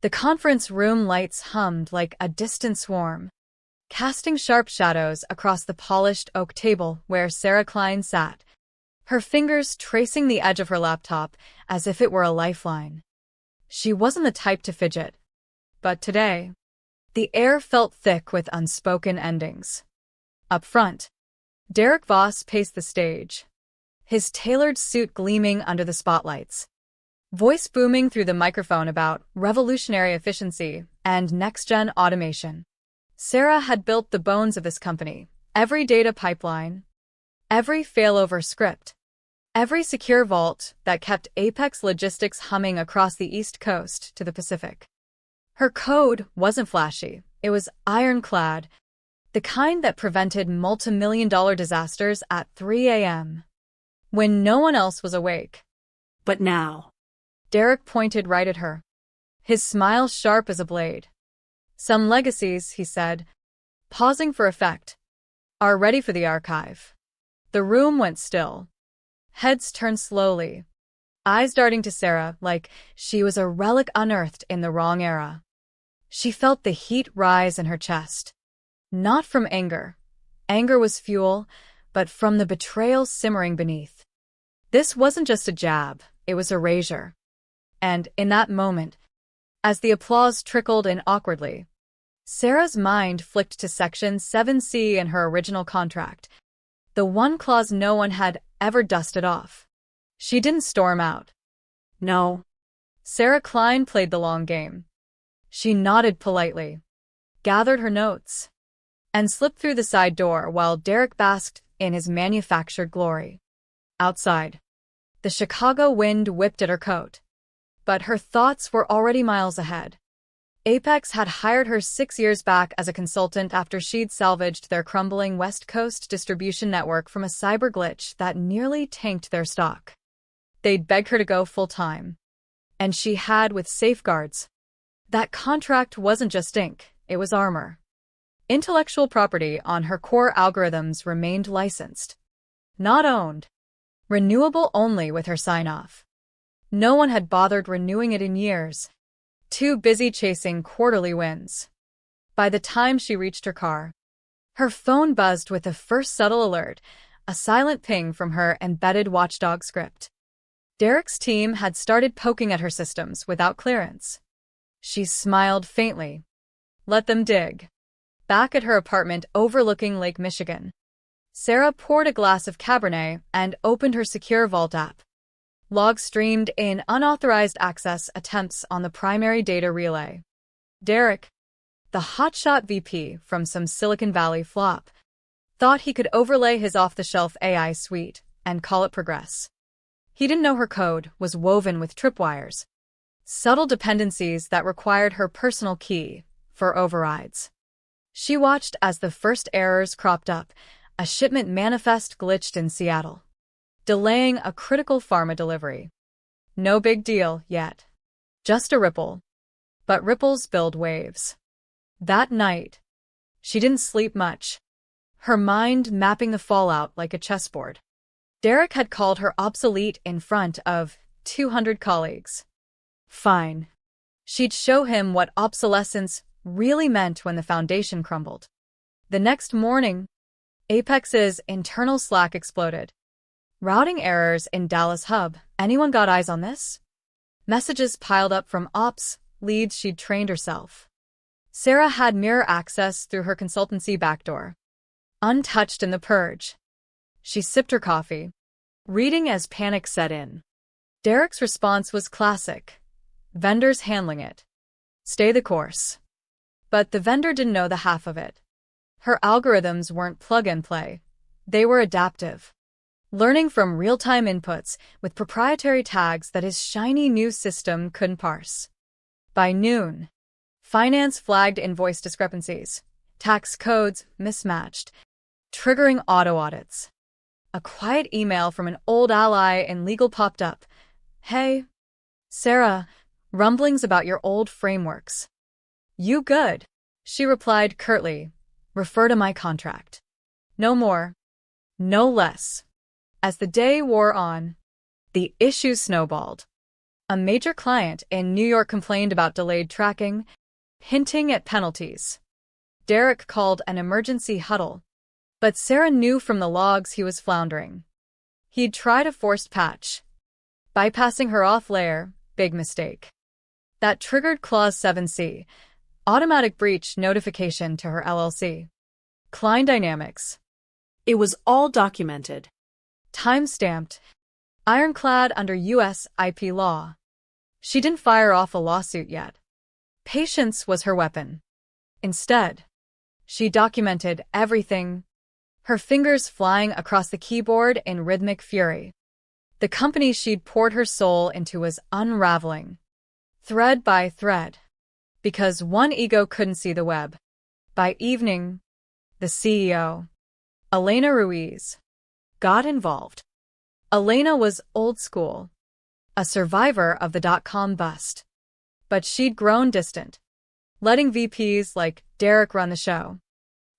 The conference room lights hummed like a distant swarm, casting sharp shadows across the polished oak table where Sarah Klein sat, her fingers tracing the edge of her laptop as if it were a lifeline. She wasn't the type to fidget. But today, the air felt thick with unspoken endings. Up front, Derek Voss paced the stage, his tailored suit gleaming under the spotlights, voice booming through the microphone about revolutionary efficiency and next-gen automation. Sarah had built the bones of this company, every data pipeline, every failover script, every secure vault that kept Apex Logistics humming across the East Coast to the Pacific. Her code wasn't flashy, it was ironclad, the kind that prevented multi-million-dollar disasters at 3 a.m. when no one else was awake. But now, Derek pointed right at her, his smile sharp as a blade. Some legacies, he said, pausing for effect, are ready for the archive. The room went still. Heads turned slowly, eyes darting to Sarah like she was a relic unearthed in the wrong era. She felt the heat rise in her chest. Not from anger. Anger was fuel, but from the betrayal simmering beneath. This wasn't just a jab, it was erasure. And in that moment, as the applause trickled in awkwardly, Sarah's mind flicked to Section 7C in her original contract, the one clause no one had ever dusted off. She didn't storm out. no, Sarah Klein played the long game. She nodded politely, gathered her notes, and slipped through the side door while Derek basked in his manufactured glory. Outside, the Chicago wind whipped at her coat. But her thoughts were already miles ahead. Apex had hired her 6 years back as a consultant after she'd salvaged their crumbling West Coast distribution network from a cyber glitch that nearly tanked their stock. They'd begged her to go full-time. And she had with safeguards. That contract wasn't just ink, it was armor. Intellectual property on her core algorithms remained licensed, not owned. Renewable only with her sign-off. No one had bothered renewing it in years, too busy chasing quarterly wins. By the time she reached her car, her phone buzzed with the first subtle alert, a silent ping from her embedded watchdog script. Derek's team had started poking at her systems without clearance. She smiled faintly. Let them dig. Back at her apartment overlooking Lake Michigan, Sarah poured a glass of Cabernet and opened her secure vault app. Logs streamed in unauthorized access attempts on the primary data relay. Derek, the hotshot VP from some Silicon Valley flop, thought he could overlay his off-the-shelf AI suite and call it progress. He didn't know her code was woven with tripwires, subtle dependencies that required her personal key for overrides. She watched as the first errors cropped up. A shipment manifest glitched in Seattle, delaying a critical pharma delivery. No big deal yet. Just a ripple. But ripples build waves. That night, she didn't sleep much, her mind mapping the fallout like a chessboard. Derek had called her obsolete in front of 200 colleagues. Fine. She'd show him what obsolescence really meant when the foundation crumbled. The next morning, Apex's internal Slack exploded. Routing errors in Dallas Hub. Anyone got eyes on this? Messages piled up from ops leads she'd trained herself. Sarah had mirror access through her consultancy backdoor, untouched in the purge. She sipped her coffee, reading as panic set in. Derek's response was classic. Vendors handling it. Stay the course. But the vendor didn't know the half of it. Her algorithms weren't plug-and-play. They were adaptive, learning from real-time inputs with proprietary tags that his shiny new system couldn't parse. By noon, finance flagged invoice discrepancies, tax codes mismatched, triggering auto audits. A quiet email from an old ally in legal popped up. Hey, Sarah, rumblings about your old frameworks. You good? She replied curtly. Refer to my contract. No more. No less. As the day wore on, the issue snowballed. A major client in New York complained about delayed tracking, hinting at penalties. Derek called an emergency huddle, but Sarah knew from the logs he was floundering. He'd tried a forced patch, bypassing her auth layer, big mistake. That triggered Clause 7C, automatic breach notification to her LLC. Klein Dynamics. It was all documented. Time-stamped. Ironclad under U.S. IP law. She didn't fire off a lawsuit yet. Patience was her weapon. Instead, she documented everything, her fingers flying across the keyboard in rhythmic fury. The company she'd poured her soul into was unraveling, thread by thread, because one ego couldn't see the web. By evening, the CEO, Elena Ruiz, got involved. Elena was old school, a survivor of the dot-com bust. But she'd grown distant, letting VPs like Derek run the show.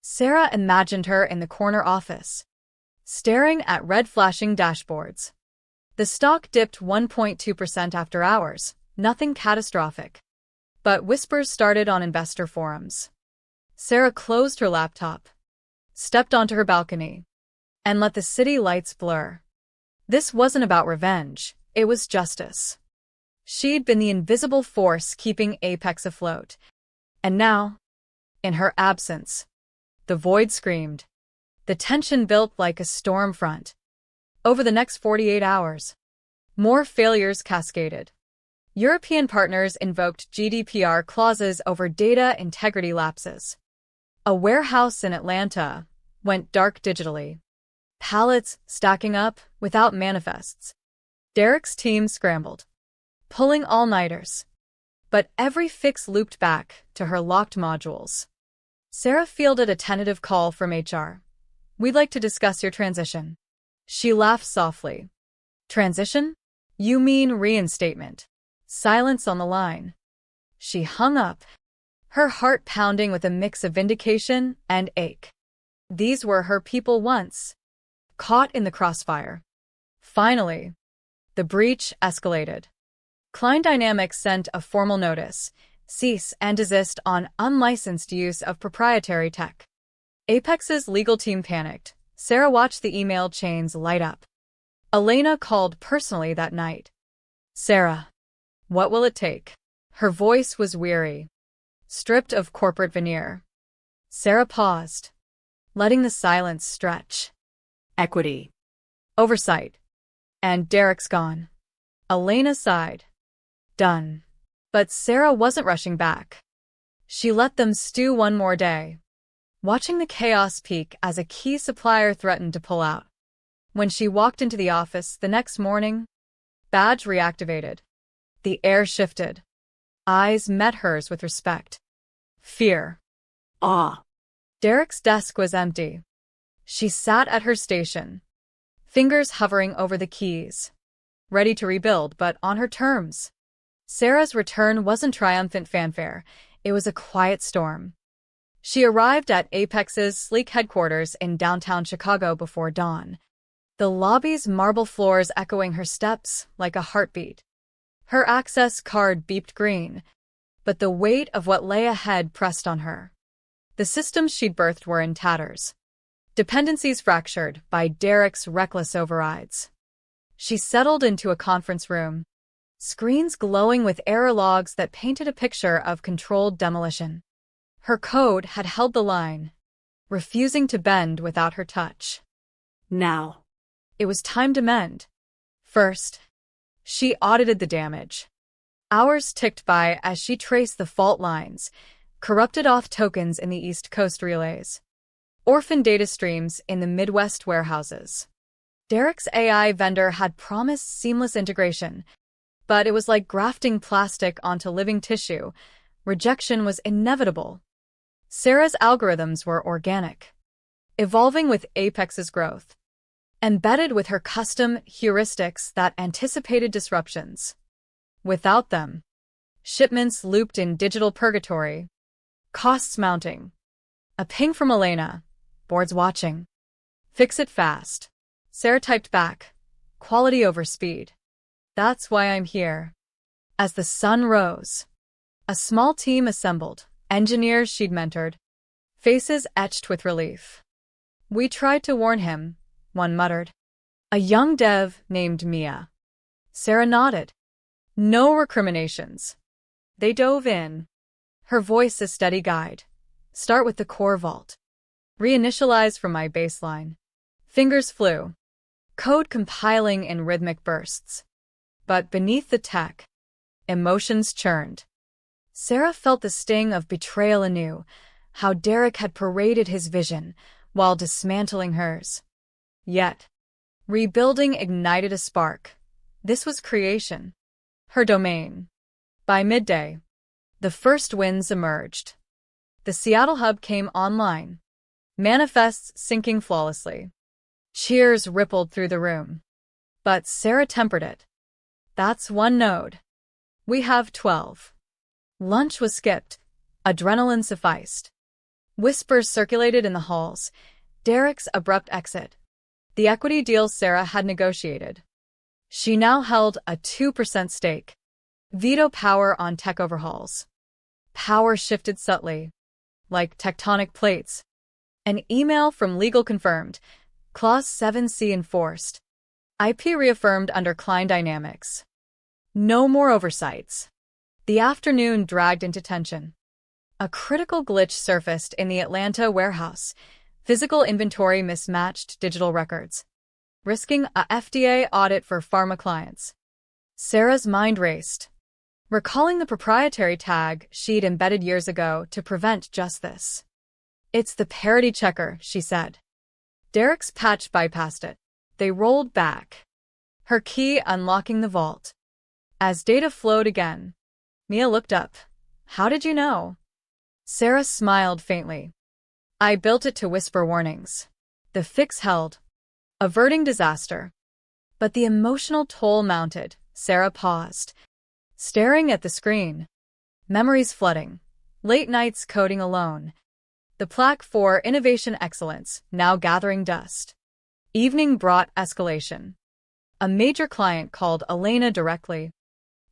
Sarah imagined her in the corner office, staring at red-flashing dashboards. The stock dipped 1.2% after hours, nothing catastrophic. But whispers started on investor forums. Sarah closed her laptop, stepped onto her balcony, and let the city lights blur. This wasn't about revenge, it was justice. She'd been the invisible force keeping Apex afloat. And now, in her absence, the void screamed. The tension built like a storm front. Over the next 48 hours, more failures cascaded. European partners invoked GDPR clauses over data integrity lapses. A warehouse in Atlanta went dark digitally. Pallets stacking up without manifests. Derek's team scrambled, pulling all-nighters. But every fix looped back to her locked modules. Sarah fielded a tentative call from HR. "We'd like to discuss your transition." She laughed softly. "Transition? You mean reinstatement." Silence on the line. She hung up, her heart pounding with a mix of vindication and ache. These were her people once, caught in the crossfire. Finally, the breach escalated. Klein Dynamics sent a formal notice, cease and desist on unlicensed use of proprietary tech. Apex's legal team panicked. Sarah watched the email chains light up. Elena called personally that night. "Sarah, what will it take?" Her voice was weary, stripped of corporate veneer. Sarah paused, letting the silence stretch. Equity. Oversight. And Derek's gone. Elena sighed. Done. But Sarah wasn't rushing back. She let them stew one more day, watching the chaos peak as a key supplier threatened to pull out. When she walked into the office the next morning, badge reactivated. The air shifted. Eyes met hers with respect. Fear. Awe. Derek's desk was empty. She sat at her station, fingers hovering over the keys, ready to rebuild, but on her terms. Sarah's return wasn't triumphant fanfare. It was a quiet storm. She arrived at Apex's sleek headquarters in downtown Chicago before dawn, the lobby's marble floors echoing her steps like a heartbeat. Her access card beeped green, but the weight of what lay ahead pressed on her. The systems she'd birthed were in tatters, dependencies fractured by Derek's reckless overrides. She settled into a conference room, screens glowing with error logs that painted a picture of controlled demolition. Her code had held the line, refusing to bend without her touch. Now. It was time to mend. First, she audited the damage. Hours ticked by as she traced the fault lines, corrupted auth tokens in the East Coast relays, orphan data streams in the Midwest warehouses. Derek's AI vendor had promised seamless integration, but it was like grafting plastic onto living tissue. Rejection was inevitable. Sarah's algorithms were organic, evolving with Apex's growth, embedded with her custom heuristics that anticipated disruptions. Without them, shipments looped in digital purgatory, costs mounting. A ping from Elena. Board's watching. Fix it fast. Sarah typed back. Quality over speed. That's why I'm here. As the sun rose, a small team assembled, engineers she'd mentored, faces etched with relief. "We tried to warn him," one muttered. "A young dev named Mia." Sarah nodded. "No recriminations." They dove in. Her voice a steady guide. "Start with the core vault. Reinitialize from my baseline." Fingers flew. Code compiling in rhythmic bursts. But beneath the tech, emotions churned. Sarah felt the sting of betrayal anew, how Derek had paraded his vision while dismantling hers. Yet, rebuilding ignited a spark. This was creation. Her domain. By midday, the first wins emerged. The Seattle hub came online, manifests syncing flawlessly. Cheers rippled through the room. But Sarah tempered it. "That's one node. We have 12. Lunch was skipped. Adrenaline sufficed. Whispers circulated in the halls. Derek's abrupt exit. The equity deal Sarah had negotiated. She now held a 2% stake. Veto power on tech overhauls. Power shifted subtly, like tectonic plates. An email from legal confirmed. Clause 7C enforced. IP reaffirmed under Klein Dynamics. No more oversights. The afternoon dragged into tension. A critical glitch surfaced in the Atlanta warehouse. Physical inventory mismatched digital records, risking a FDA audit for pharma clients. Sarah's mind raced, recalling the proprietary tag she'd embedded years ago to prevent just this. "It's the parity checker," she said. Derek's patch bypassed it. They rolled back, her key unlocking the vault. As data flowed again, Mia looked up. "How did you know?" Sarah smiled faintly. "I built it to whisper warnings." The fix held, averting disaster. But the emotional toll mounted. Sarah paused, staring at the screen. Memories flooding. Late nights coding alone. The plaque for Innovation Excellence now gathering dust. Evening brought escalation. A major client called Elena directly,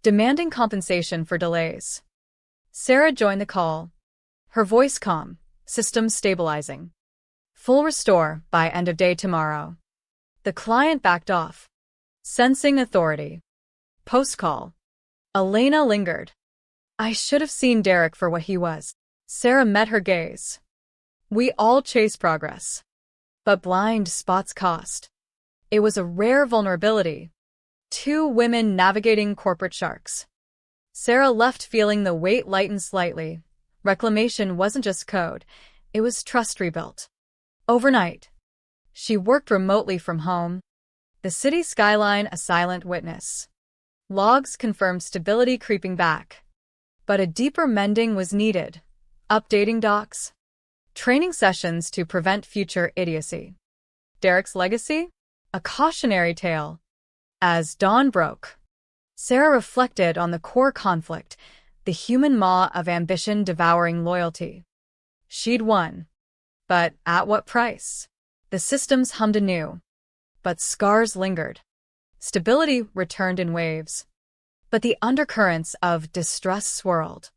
demanding compensation for delays. Sarah joined the call, her voice calm, systems stabilizing. "Full restore by end of day tomorrow." The client backed off, sensing authority. Post-call. Elena lingered. "I should have seen Derek for what he was." Sarah met her gaze. "We all chase progress. But blind spots cost." It was a rare vulnerability. Two women navigating corporate sharks. Sarah left feeling the weight lighten slightly. Reclamation wasn't just code, it was trust rebuilt. Overnight, she worked remotely from home. The city skyline a silent witness. Logs confirmed stability creeping back. But a deeper mending was needed. Updating docs. Training sessions to prevent future idiocy. Derek's legacy? A cautionary tale. As dawn broke, Sarah reflected on the core conflict, the human maw of ambition devouring loyalty. She'd won. But at what price? The systems hummed anew. But scars lingered. Stability returned in waves. But the undercurrents of distrust swirled.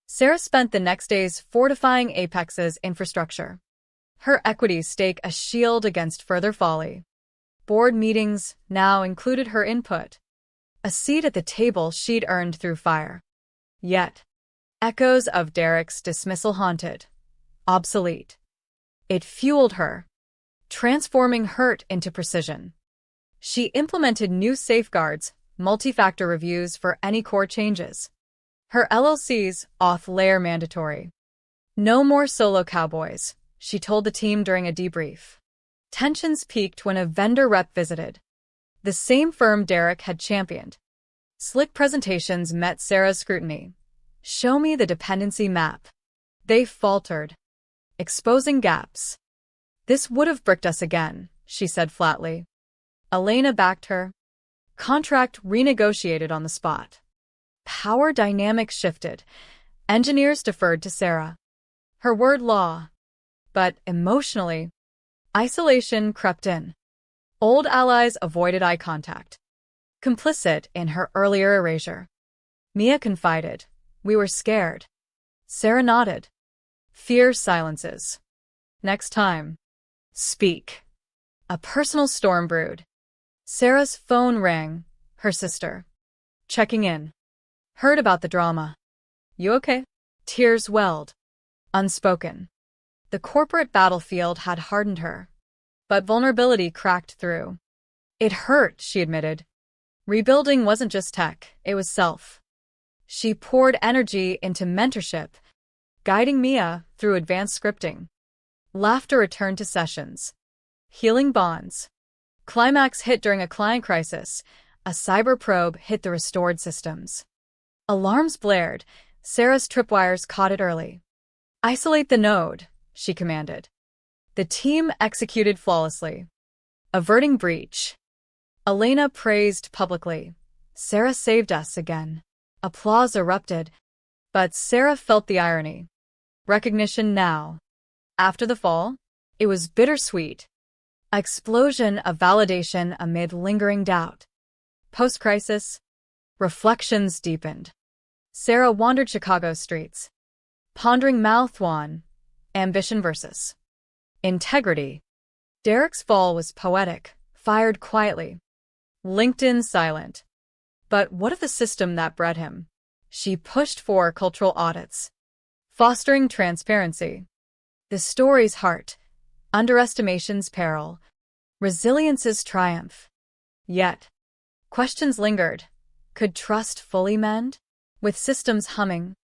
Sarah spent the next days fortifying Apex's infrastructure. Her equity stake a shield against further folly. Board meetings now included her input. A seat at the table she'd earned through fire. Yet, echoes of Derek's dismissal haunted. Obsolete. It fueled her, transforming hurt into precision. She implemented new safeguards, multi-factor reviews for any core changes. Her LLC's auth layer mandatory. "No more solo cowboys," she told the team during a debrief. Tensions peaked when a vendor rep visited. The same firm Derek had championed. Slick presentations met Sarah's scrutiny. "Show me the dependency map." They faltered, exposing gaps. "This would have bricked us again," she said flatly. Elena backed her. Contract renegotiated on the spot. Power dynamics shifted. Engineers deferred to Sarah. Her word law. But emotionally, isolation crept in. Old allies avoided eye contact, complicit in her earlier erasure. Mia confided. We were scared. Sarah nodded. Fear silences. Next time. Speak. A personal storm brewed. Sarah's phone rang. Her sister. Checking in. Heard about the drama. You okay? Tears welled. Unspoken. The corporate battlefield had hardened her. But vulnerability cracked through. It hurt, she admitted. Rebuilding wasn't just tech, it was self. She poured energy into mentorship, guiding Mia through advanced scripting. Laughter returned to sessions. Healing bonds. Climax hit during a client crisis. A cyber probe hit the restored systems. Alarms blared. Sarah's tripwires caught it early. Isolate the node, she commanded. The team executed flawlessly, averting breach. Elena praised publicly. Sarah saved us again. Applause erupted, but Sarah felt the irony. Recognition now. After the fall, it was bittersweet. An explosion of validation amid lingering doubt. Post-crisis, reflections deepened. Sarah wandered Chicago's streets, pondering Malthwan, ambition versus integrity. Derek's fall was poetic, fired quietly. LinkedIn silent. But what of the system that bred him? She pushed for cultural audits, fostering transparency. The story's heart, underestimation's peril, resilience's triumph. Yet, questions lingered. Could trust fully mend? With systems humming,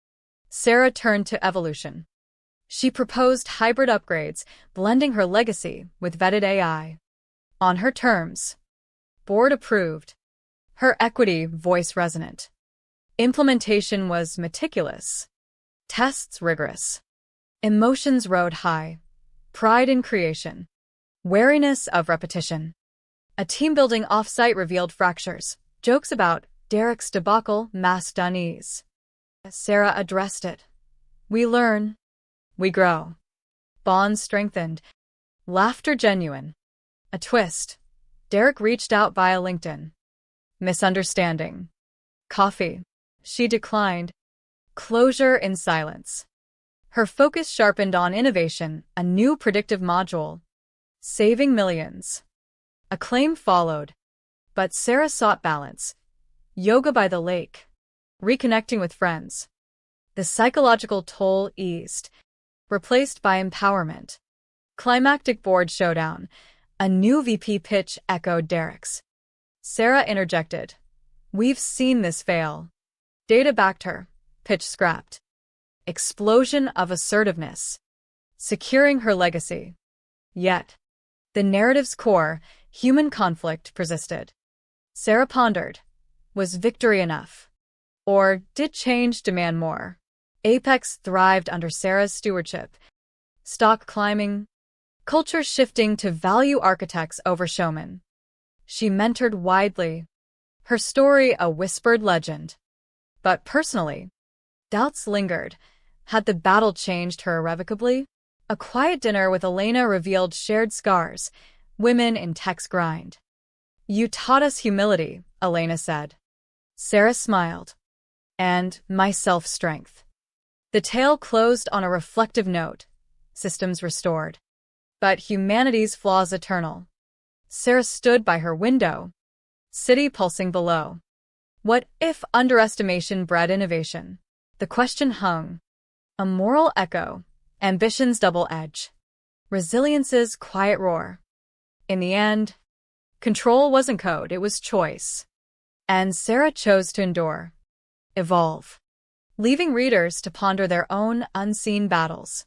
Sarah turned to evolution. She proposed hybrid upgrades, blending her legacy with vetted AI. On her terms. Board approved. Her equity voice resonant. Implementation was meticulous. Tests rigorous. Emotions rode high. Pride in creation. Wariness of repetition. A team-building offsite revealed fractures. Jokes about Derek's debacle masked unease. Sarah addressed it. We learn. We grow. Bonds strengthened. Laughter genuine. A twist. Derek reached out via LinkedIn. Misunderstanding. Coffee. She declined. Closure in silence. Her focus sharpened on innovation, a new predictive module. Saving millions. Acclaim followed. But Sarah sought balance. Yoga by the lake. Reconnecting with friends. The psychological toll eased. Replaced by empowerment. Climactic board showdown. A new VP pitch echoed Derek's. Sarah interjected. We've seen this fail. Data backed her. Pitch scrapped. Explosion of assertiveness. Securing her legacy. Yet, the narrative's core, human conflict, persisted. Sarah pondered. Was victory enough? Or did change demand more? Apex thrived under Sarah's stewardship. Stock climbing. Culture shifting to value architects over showmen. She mentored widely. Her story a whispered legend. But personally, doubts lingered. Had the battle changed her irrevocably? A quiet dinner with Elena revealed shared scars. Women in tech's grind. You taught us humility, Elena said. Sarah smiled. And my self-strength. The tale closed on a reflective note. Systems restored. But humanity's flaws eternal. Sarah stood by her window. City pulsing below. What if underestimation bred innovation? The question hung. A moral echo. Ambition's double edge. Resilience's quiet roar. In the end, control wasn't code, it was choice. And Sarah chose to endure. Evolve. Leaving readers to ponder their own unseen battles.